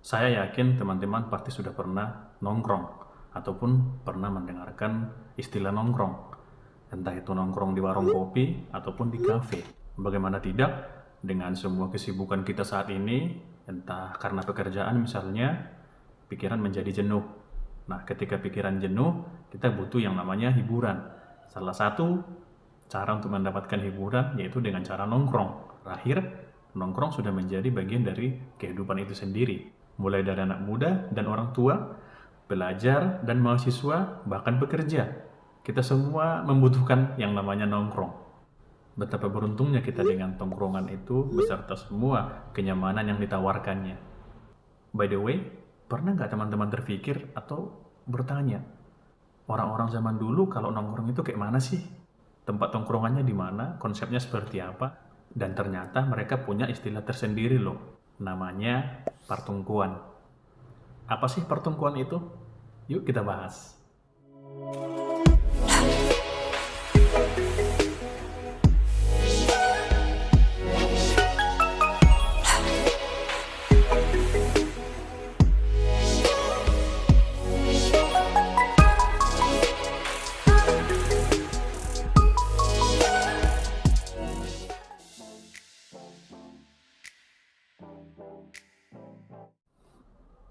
Saya yakin teman-teman pasti sudah pernah nongkrong ataupun pernah mendengarkan istilah nongkrong. Entah itu nongkrong di warung kopi ataupun di kafe. Bagaimana tidak, dengan semua kesibukan kita saat ini, entah karena pekerjaan misalnya, pikiran menjadi jenuh. Nah, ketika pikiran jenuh, kita butuh yang namanya hiburan. Salah satu cara untuk mendapatkan hiburan yaitu dengan cara nongkrong. Terakhir, nongkrong sudah menjadi bagian dari kehidupan itu sendiri. Mulai dari anak muda dan orang tua, pelajar dan mahasiswa, bahkan pekerja. Kita semua membutuhkan yang namanya nongkrong. Betapa beruntungnya kita dengan tongkrongan itu beserta semua kenyamanan yang ditawarkannya. By the way, pernah nggak teman-teman terpikir atau bertanya, orang-orang zaman dulu kalau nongkrong itu kayak mana sih? Tempat tongkrongannya di mana? Konsepnya seperti apa? Dan ternyata mereka punya istilah tersendiri loh. Namanya pertungkuan. Apa sih pertungkuan itu? Yuk kita bahas.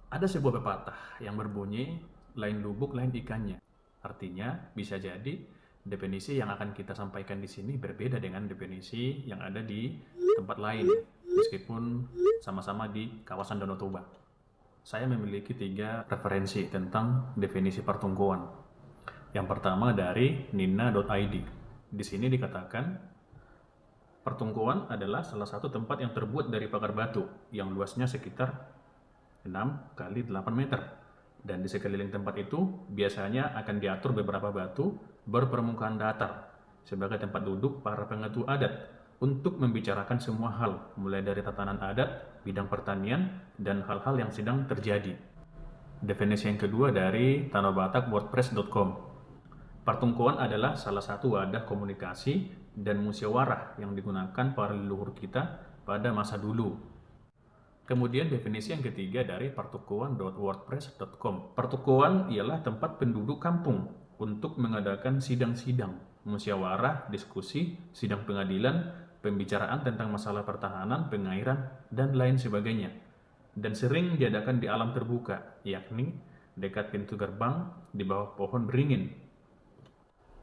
Ada sebuah pepatah yang berbunyi, lain lubuk, lain ikannya. Artinya, bisa jadi definisi yang akan kita sampaikan di sini berbeda dengan definisi yang ada di tempat lain, meskipun sama-sama di kawasan Danau Toba. Saya memiliki 3 referensi tentang definisi pertungkuan. Yang pertama dari nina.id. Di sini dikatakan, pertungkuan adalah salah satu tempat yang terbuat dari pagar batu yang luasnya sekitar 6 kali 8 meter. Dan di sekeliling tempat itu biasanya akan diatur beberapa batu berpermukaan datar sebagai tempat duduk para pengatu adat untuk membicarakan semua hal, mulai dari tatanan adat, bidang pertanian, dan hal-hal yang sedang terjadi. Definisi yang kedua dari tanahbatak.wordpress.com. Pertungkuan adalah salah satu wadah komunikasi dan musyawarah yang digunakan para leluhur kita pada masa dulu. Kemudian definisi yang ketiga dari pertukuan.wordpress.com. Pertukuan ialah tempat penduduk kampung untuk mengadakan sidang-sidang, musyawarah, diskusi, sidang pengadilan, pembicaraan tentang masalah pertahanan, pengairan, dan lain sebagainya. Dan sering diadakan di alam terbuka, yakni dekat pintu gerbang di bawah pohon beringin.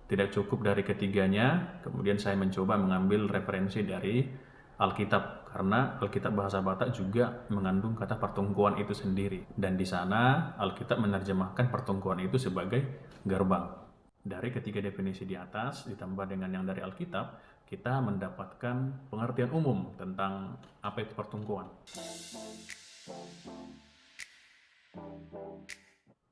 Tidak cukup dari ketiganya, kemudian saya mencoba mengambil referensi dari Alkitab, karena Alkitab bahasa Batak juga mengandung kata pertungkuan itu sendiri. Dan di sana Alkitab menerjemahkan pertungkuan itu sebagai gerbang. Dari ketiga definisi di atas ditambah dengan yang dari Alkitab, kita mendapatkan pengertian umum tentang apa itu pertungkuan.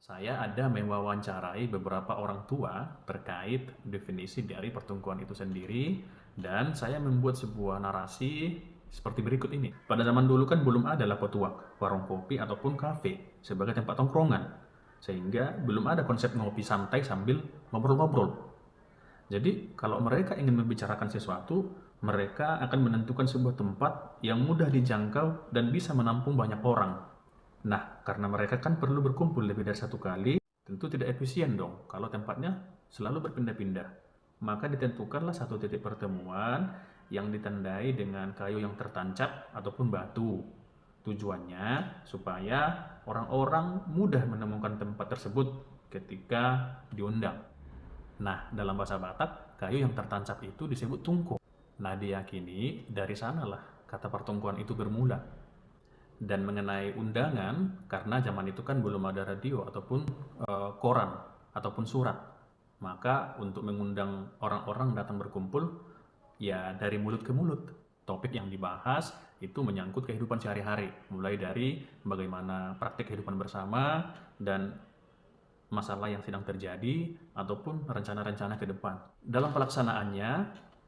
Saya ada mewawancarai beberapa orang tua terkait definisi dari pertungkuan itu sendiri, dan saya membuat sebuah narasi seperti berikut ini. Pada zaman dulu kan belum ada lapotuak, warung kopi ataupun kafe sebagai tempat tongkrongan, sehingga belum ada konsep ngopi santai sambil ngobrol-ngobrol. Jadi kalau mereka ingin membicarakan sesuatu, mereka akan menentukan sebuah tempat yang mudah dijangkau dan bisa menampung banyak orang. Nah, karena mereka kan perlu berkumpul lebih dari satu kali, tentu tidak efisien dong kalau tempatnya selalu berpindah-pindah. Maka ditentukanlah satu titik pertemuan yang ditandai dengan kayu yang tertancap ataupun batu. Tujuannya supaya orang-orang mudah menemukan tempat tersebut ketika diundang. Nah, dalam bahasa Batak, kayu yang tertancap itu disebut tungku. Nah, diyakini dari sanalah kata pertungkuan itu bermula. Dan mengenai undangan, karena zaman itu kan belum ada radio ataupun koran ataupun surat, maka untuk mengundang orang-orang datang berkumpul, ya dari mulut ke mulut. Topik yang dibahas itu menyangkut kehidupan sehari-hari, mulai dari bagaimana praktik kehidupan bersama dan masalah yang sedang terjadi ataupun rencana-rencana ke depan. Dalam pelaksanaannya,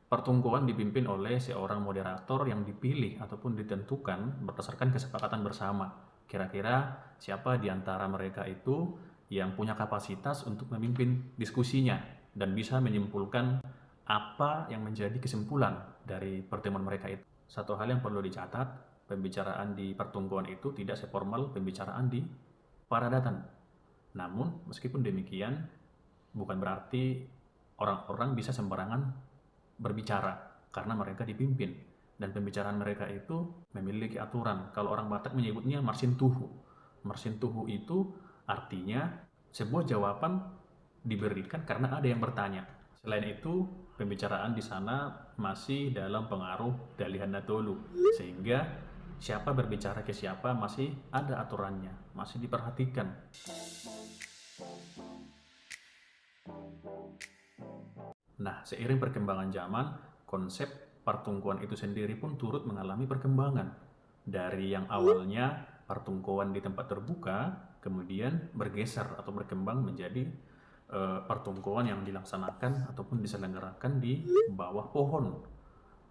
pertungkuan dipimpin oleh seorang moderator yang dipilih ataupun ditentukan berdasarkan kesepakatan bersama. Kira-kira siapa di antara mereka itu yang punya kapasitas untuk memimpin diskusinya dan bisa menyimpulkan apa yang menjadi kesimpulan dari pertemuan mereka itu. Satu hal yang perlu dicatat, pembicaraan di pertungkuan itu tidak seformal pembicaraan di paradatan. Namun, meskipun demikian, bukan berarti orang-orang bisa sembarangan berbicara karena mereka dipimpin. Dan pembicaraan mereka itu memiliki aturan. Kalau orang Batak menyebutnya marsin tuhu. Marsin tuhu itu artinya sebuah jawaban diberikan karena ada yang bertanya. Selain itu, pembicaraan di sana masih dalam pengaruh Dalihan Natolu, sehingga siapa berbicara ke siapa masih ada aturannya, masih diperhatikan. Nah, seiring perkembangan zaman, konsep pertungkuan itu sendiri pun turut mengalami perkembangan. Dari yang awalnya pertungkuan di tempat terbuka, kemudian bergeser atau berkembang menjadi pertungkuan yang dilaksanakan ataupun diselenggarakan di bawah pohon.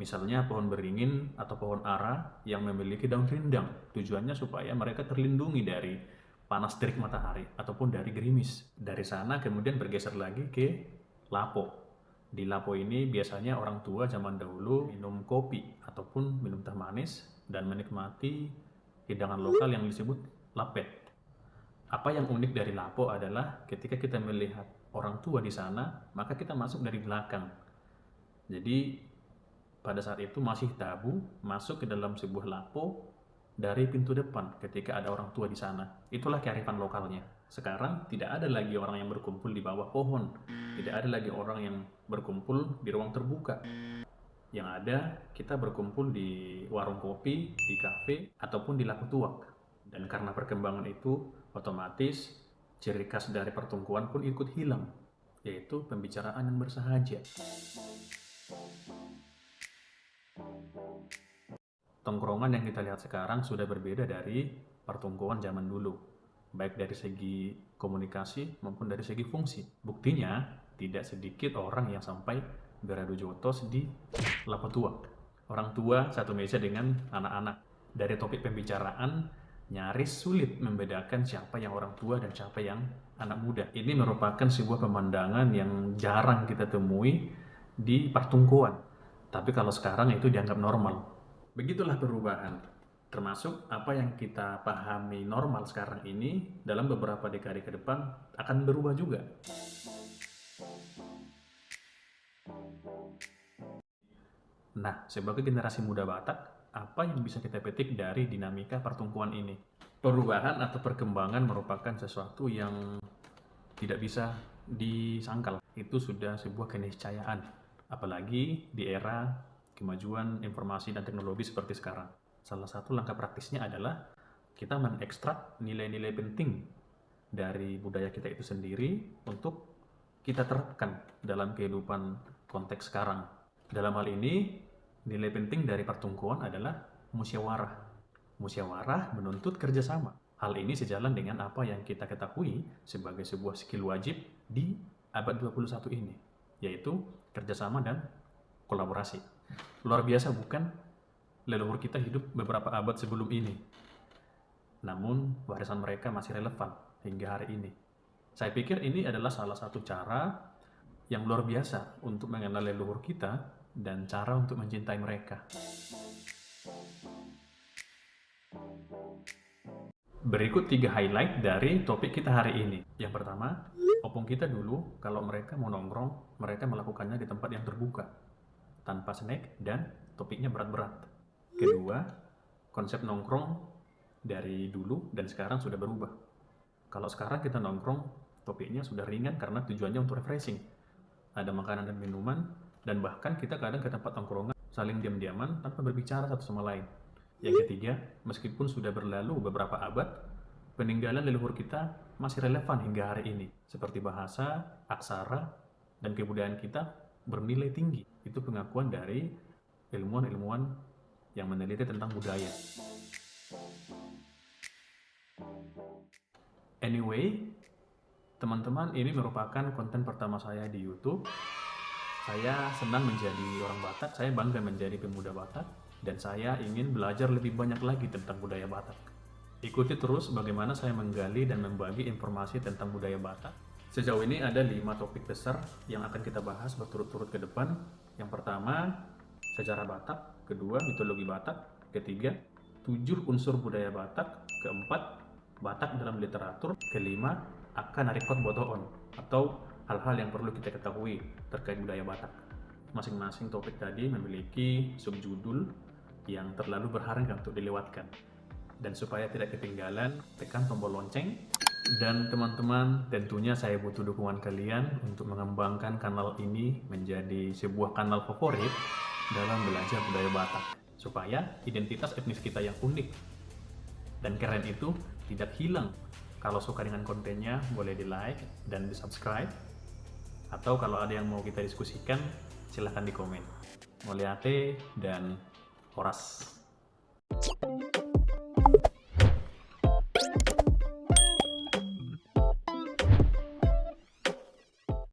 Misalnya pohon beringin atau pohon ara yang memiliki daun rindang. Tujuannya supaya mereka terlindungi dari panas terik matahari ataupun dari gerimis. Dari sana kemudian bergeser lagi ke lapo. Di lapo ini biasanya orang tua zaman dahulu minum kopi ataupun minum teh manis dan menikmati hidangan lokal yang disebut lapet. Apa yang unik dari lapo adalah ketika kita melihat orang tua di sana, maka kita masuk dari belakang. Jadi pada saat itu masih tabu masuk ke dalam sebuah lapo dari pintu depan ketika ada orang tua di sana. Itulah kearifan lokalnya. Sekarang tidak ada lagi orang yang berkumpul di bawah pohon. Tidak ada lagi orang yang berkumpul di ruang terbuka. Yang ada kita berkumpul di warung kopi, di kafe, ataupun di lapo tuak. Dan karena perkembangan itu, otomatis ciri khas dari pertungkuan pun ikut hilang, yaitu pembicaraan yang bersahaja. Tongkrongan yang kita lihat sekarang sudah berbeda dari pertungkuan zaman dulu, baik dari segi komunikasi maupun dari segi fungsi. Buktinya, tidak sedikit orang yang sampai beradu jotos di lapo tuak. Orang tua satu meja dengan anak-anak. Dari topik pembicaraan, nyaris sulit membedakan siapa yang orang tua dan siapa yang anak muda. Ini merupakan sebuah pemandangan yang jarang kita temui di pertungkuan. Tapi kalau sekarang itu dianggap normal. Begitulah perubahan. Termasuk apa yang kita pahami normal sekarang ini dalam beberapa dekade ke depan akan berubah juga. Nah, sebagai generasi muda Batak, apa yang bisa kita petik dari dinamika pertungkuan ini? Perubahan atau perkembangan merupakan sesuatu yang tidak bisa disangkal. Itu sudah sebuah keniscayaan. Apalagi di era kemajuan informasi dan teknologi seperti sekarang. Salah satu langkah praktisnya adalah kita mengekstrak nilai-nilai penting dari budaya kita itu sendiri untuk kita terapkan dalam kehidupan konteks sekarang. Dalam hal ini, nilai penting dari pertungkuan adalah musyawarah. Musyawarah menuntut kerjasama. Hal ini sejalan dengan apa yang kita ketahui sebagai sebuah skill wajib di abad 21 ini, yaitu kerjasama dan kolaborasi. Luar biasa bukan? Leluhur kita hidup beberapa abad sebelum ini. Namun, warisan mereka masih relevan hingga hari ini. Saya pikir ini adalah salah satu cara yang luar biasa untuk mengenal leluhur kita dan cara untuk mencintai mereka. Berikut 3 highlight dari topik kita hari ini. Yang pertama, opung kita dulu kalau mereka mau nongkrong, mereka melakukannya di tempat yang terbuka, tanpa snack dan topiknya berat-berat. Kedua, konsep nongkrong dari dulu dan sekarang sudah berubah. Kalau sekarang kita nongkrong, topiknya sudah ringan karena tujuannya untuk refreshing. Ada makanan dan minuman, dan bahkan kita kadang ke tempat nongkrongan saling diam-diaman tanpa berbicara satu sama lain. Yang ketiga, meskipun sudah berlalu beberapa abad, peninggalan leluhur kita masih relevan hingga hari ini. Seperti bahasa, aksara, dan kebudayaan kita bernilai tinggi. Itu pengakuan dari ilmuwan-ilmuwan yang meneliti tentang budaya. Anyway, teman-teman, ini merupakan konten pertama saya di YouTube. Saya senang menjadi orang Batak, saya bangga menjadi pemuda Batak, dan saya ingin belajar lebih banyak lagi tentang budaya Batak. Ikuti terus bagaimana saya menggali dan membagi informasi tentang budaya Batak. Sejauh ini ada 5 topik besar yang akan kita bahas berturut-turut ke depan. Yang pertama, sejarah Batak. Kedua, mitologi Batak. Ketiga, 7 unsur budaya Batak, keempat, Batak dalam literatur, kelima, akan rekod botoon atau hal-hal yang perlu kita ketahui terkait budaya Batak. Masing-masing topik tadi memiliki subjudul yang terlalu berharga untuk dilewatkan. Dan supaya tidak ketinggalan, tekan tombol lonceng. Dan teman-teman, tentunya saya butuh dukungan kalian untuk mengembangkan kanal ini menjadi sebuah kanal favorit dalam belajar budaya Batak, supaya identitas etnis kita yang unik dan keren itu tidak hilang. Kalau suka dengan kontennya, boleh di like dan di subscribe, atau kalau ada yang mau kita diskusikan, silahkan di komen. Moliate dan Horas.